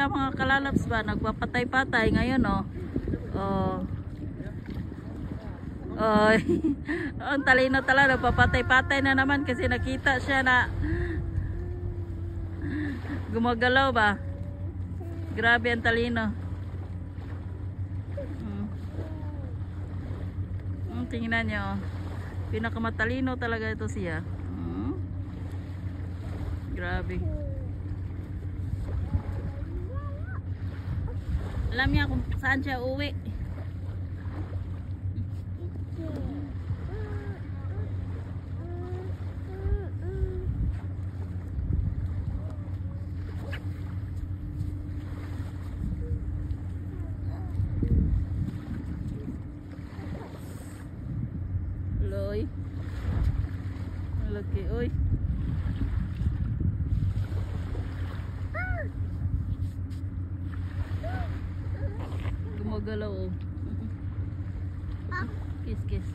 siya mga kalalaps ba, nagpapatay-patay ngayon oh. Oh. Oh. Ang talino talaga, nagpapatay-patay na naman kasi nakita siya na gumagalaw ba. Grabe ang talino. Tingnan nyo, pinakamatalino talaga ito siya. Grabe. Alam niya kung saan siya uwi. Loy. Laki, oy. Gumagalaw oh. Kiss, kiss.